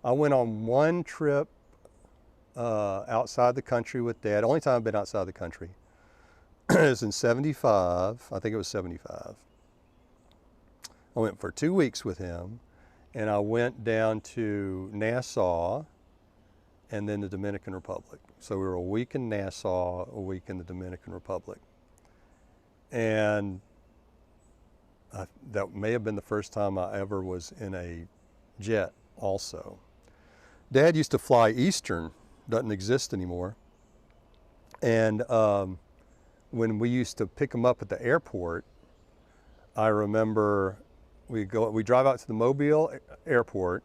I went on one trip outside the country with Dad. Only time I've been outside the country. It was in 75. I think it was 75. I went for 2 weeks with him, and I went down to Nassau and then the Dominican Republic. So we were a week in Nassau, a week in the Dominican Republic. And that may have been the first time I ever was in a jet also. Dad used to fly Eastern, doesn't exist anymore. And when we used to pick him up at the airport, I remember we drive out to the Mobile airport,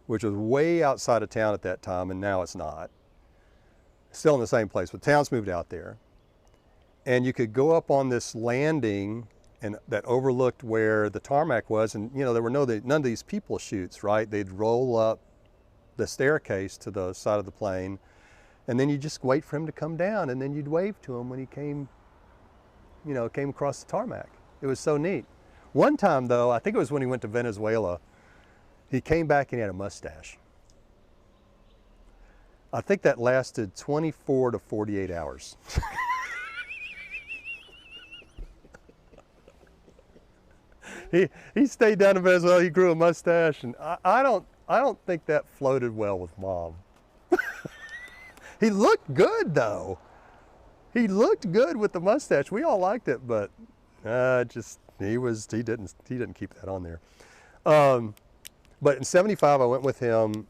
which was way outside of town at that time, and now it's not. Still in the same place, but town's moved out there. And you could go up on this landing and that overlooked where the tarmac was, and you know, there were none of these people chutes, right? They'd roll up the staircase to the side of the plane, and then you just wait for him to come down, and then you'd wave to him when he came across the tarmac. It was so neat. One time though, I think it was when he went to Venezuela, he came back and he had a mustache. I think that lasted 24 to 48 hours. He stayed down in Venezuela. He grew a mustache, and I don't think that floated well with Mom. He looked good though. He looked good with the mustache. We all liked it, but he didn't keep that on there. But in 75, I went with him.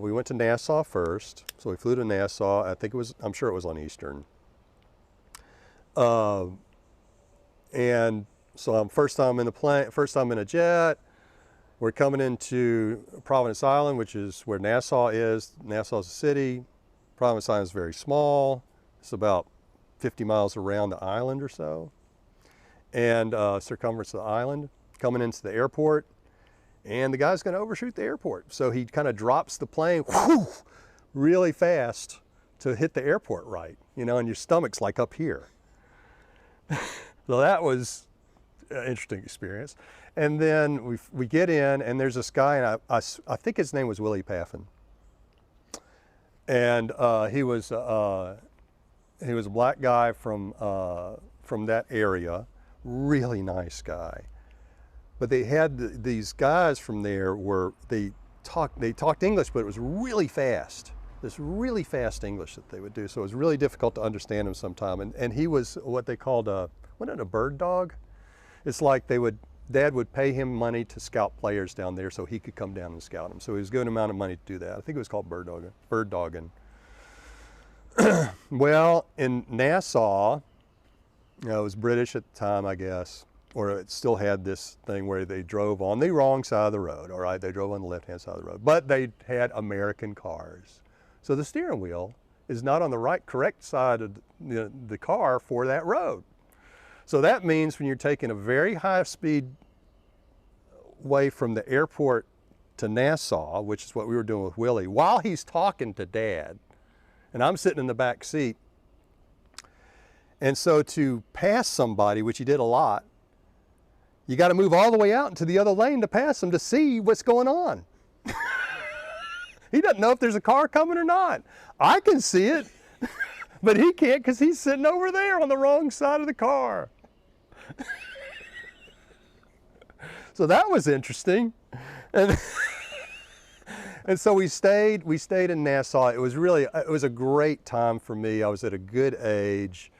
We went to Nassau first, so we flew to Nassau. I'm sure it was on Eastern. And so first time in the plane, first time in a jet. We're coming into Providence Island, which is where Nassau is. Nassau's a city. Providence Island is very small. It's about 50 miles around the island or so. And circumference of the island. Coming into the airport, and the guy's going to overshoot the airport. So he kind of drops the plane really fast to hit the airport right, and your stomach's like up here. So that was an interesting experience. And then we get in, and there's this guy, and I think his name was Willie Paffin. And he was a black guy from that area, really nice guy. But they had these guys from there they talked English, but it was really fast. This really fast English that they would do. So it was really difficult to understand him sometime. And he was what they called wasn't it a bird dog? It's like Dad would pay him money to scout players down there so he could come down and scout them. So he was given an amount of money to do that. I think it was called bird dogging. Well, in Nassau, it was British at the time, I guess, or it still had this thing where they drove on the wrong side of the road, all right? They drove on the left-hand side of the road, but they had American cars. So the steering wheel is not on the correct side of the car for that road. So that means when you're taking a very high speed way from the airport to Nassau, which is what we were doing with Willie, while he's talking to Dad, and I'm sitting in the back seat. And so to pass somebody, which he did a lot, you got to move all the way out into the other lane to pass them to see what's going on. He doesn't know if there's a car coming or not. I can see it, but he can't because he's sitting over there on the wrong side of the car. So that was interesting. And so we stayed in Nassau. It was a great time for me. I was at a good age.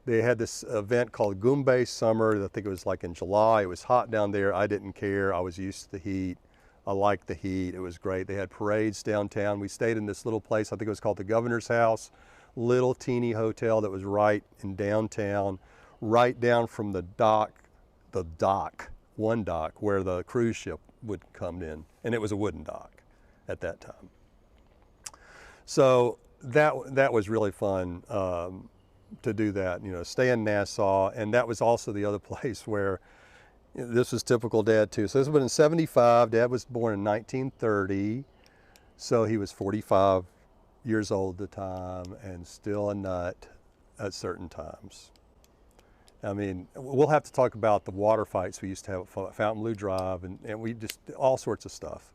They had this event called Goombay Summer. I think it was like in July. It was hot down there. I didn't care. I was used to the heat. I liked the heat. It was great. They had parades downtown. We stayed in this little place. I think it was called the Governor's House. Little teeny hotel that was right in downtown, right down from the one dock where the cruise ship would come in. And it was a wooden dock at that time. So that was really fun. To do that, stay in Nassau. And that was also the other place where this was typical Dad too. So this was in 75. Dad was born in 1930. So he was 45 years old at the time and still a nut at certain times. I mean, we'll have to talk about the water fights we used to have at Fountain Blue Drive and we just, all sorts of stuff.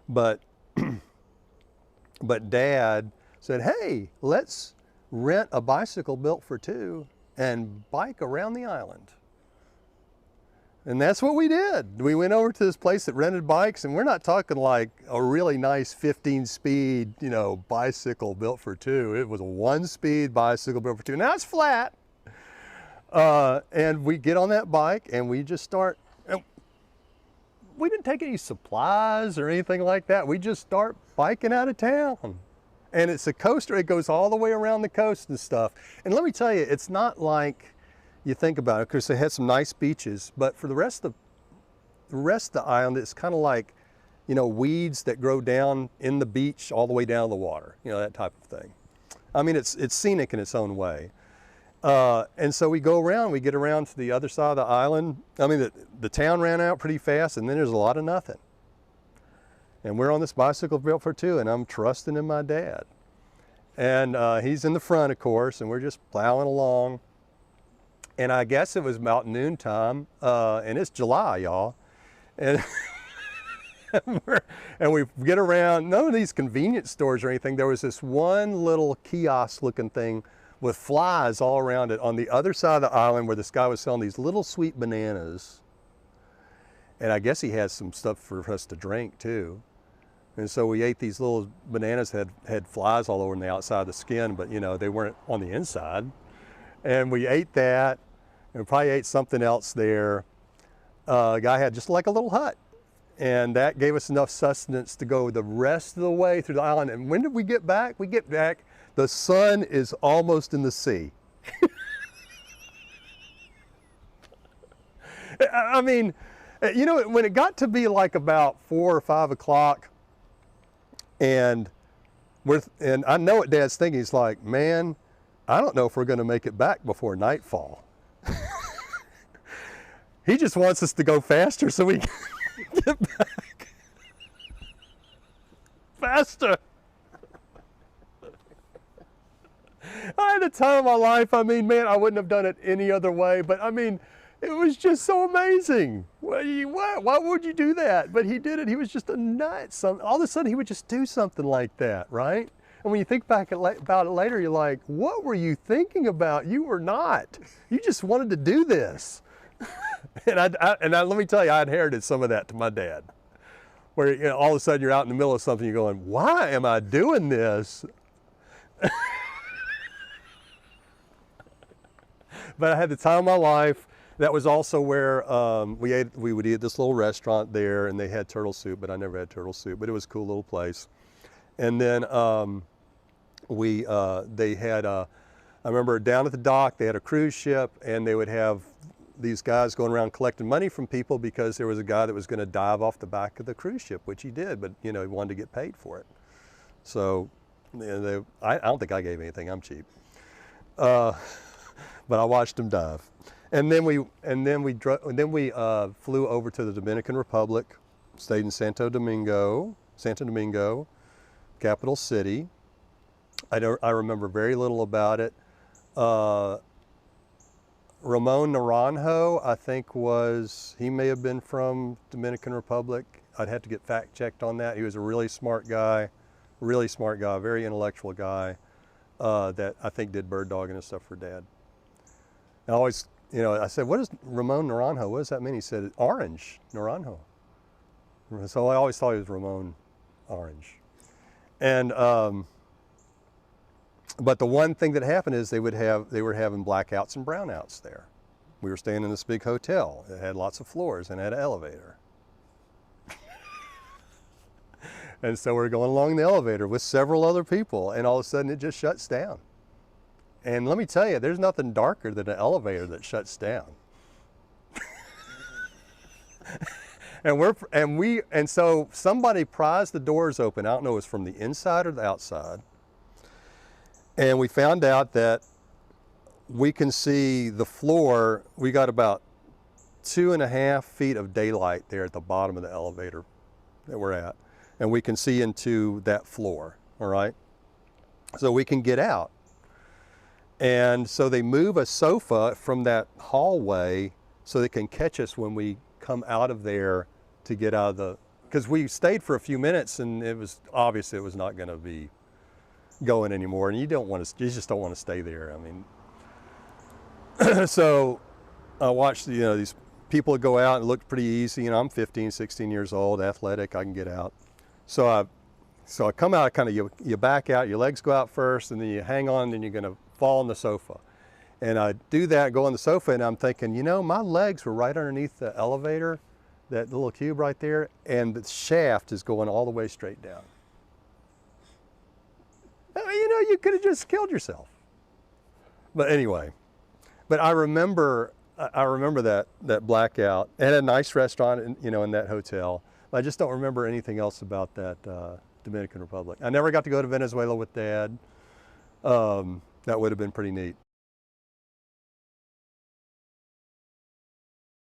But But Dad said, hey, let's rent a bicycle built for two and bike around the island. And that's what we did. We went over to this place that rented bikes, and we're not talking like a really nice 15-speed, bicycle built for two. It was a 1-speed bicycle built for two. Now it's flat. And we get on that bike and we just start. We didn't take any supplies or anything like that. We just start biking out of town. And it's a coaster. It goes all the way around the coast and stuff. And let me tell you, it's not like you think about it, because they had some nice beaches, but for the rest of the island, it's kind of like, weeds that grow down in the beach all the way down to the water, that type of thing. I mean, it's scenic in its own way. And so we go around, we get around to the other side of the island. I mean, the town ran out pretty fast, and then there's a lot of nothing. And we're on this bicycle built for two, and I'm trusting in my dad. And he's in the front, of course, and we're just plowing along. And I guess it was about noontime, and it's July, y'all. And, and we get around, none of these convenience stores or anything. There was this one little kiosk looking thing with flies all around it on the other side of the island, where this guy was selling these little sweet bananas. And I guess he had some stuff for us to drink too. And so we ate these little bananas, had flies all over on the outside of the skin, but they weren't on the inside. And we ate that, and we probably ate something else there. The guy had just like a little hut, and that gave us enough sustenance to go the rest of the way through the island. And when did we get back? We get back, the sun is almost in the sea. I mean, when it got to be like about 4 or 5 o'clock, and I know what Dad's thinking. He's like, man, I don't know if we're going to make it back before nightfall. He just wants us to go faster so we can get back faster. I had the time of my life. I mean, man, I wouldn't have done it any other way, but I mean, it was just so amazing. Why would you do that? But he did it. He was just a nut. All of a sudden, he would just do something like that, right? And when you think back about it later, you're like, what were you thinking about? You were not. You just wanted to do this. And let me tell you, I inherited some of that to my dad. Where all of a sudden you're out in the middle of something, you're going, why am I doing this? But I had the time of my life. That was also where we would eat at this little restaurant there, and they had turtle soup, but I never had turtle soup, but it was a cool little place. And then they had, I remember down at the dock, they had a cruise ship, and they would have these guys going around collecting money from people because there was a guy that was going to dive off the back of the cruise ship, which he did, but he wanted to get paid for it. So I don't think I gave anything, I'm cheap. But I watched him dive. And then we flew over to the Dominican Republic, stayed in Santo Domingo, capital city. I remember very little about it. Ramon Naranjo, I think he may have been from Dominican Republic. I'd have to get fact checked on that. He was a really smart guy, very intellectual guy that I think did bird dogging and stuff for Dad. And I always, I said, what is Ramon Naranjo? What does that mean? He said, orange, Naranjo. So I always thought he was Ramon Orange. And, but the one thing that happened is they were having blackouts and brownouts there. We were staying in this big hotel. It had lots of floors and had an elevator. And so we're going along the elevator with several other people, and all of a sudden it just shuts down. And let me tell you, there's nothing darker than an elevator that shuts down. And so somebody prized the doors open. I don't know if it was from the inside or the outside. And we found out that we can see the floor. We got about 2.5 feet of daylight there at the bottom of the elevator that we're at. And we can see into that floor, all right? So we can get out. And so they move a sofa from that hallway so they can catch us when we come out of there to get out of because we stayed for a few minutes and it was obvious it was not going to be going anymore, and you just don't want to stay there. I mean, so I watched, you know, these people go out and it looked pretty easy. You know, I'm 15, 16 years old, athletic, I can get out. So I come out, kind of, you back out, your legs go out first, and then you hang on, then you're going to fall on the sofa. And I do that, go on the sofa, and I'm thinking, you know, my legs were right underneath the elevator, that little cube right there, and the shaft is going all the way straight down. I mean, you know, you could have just killed yourself. But anyway, but I remember that blackout. It had a nice restaurant, you know, in that hotel. But I just don't remember anything else about that Dominican Republic. I never got to go to Venezuela with Dad. That would have been pretty neat.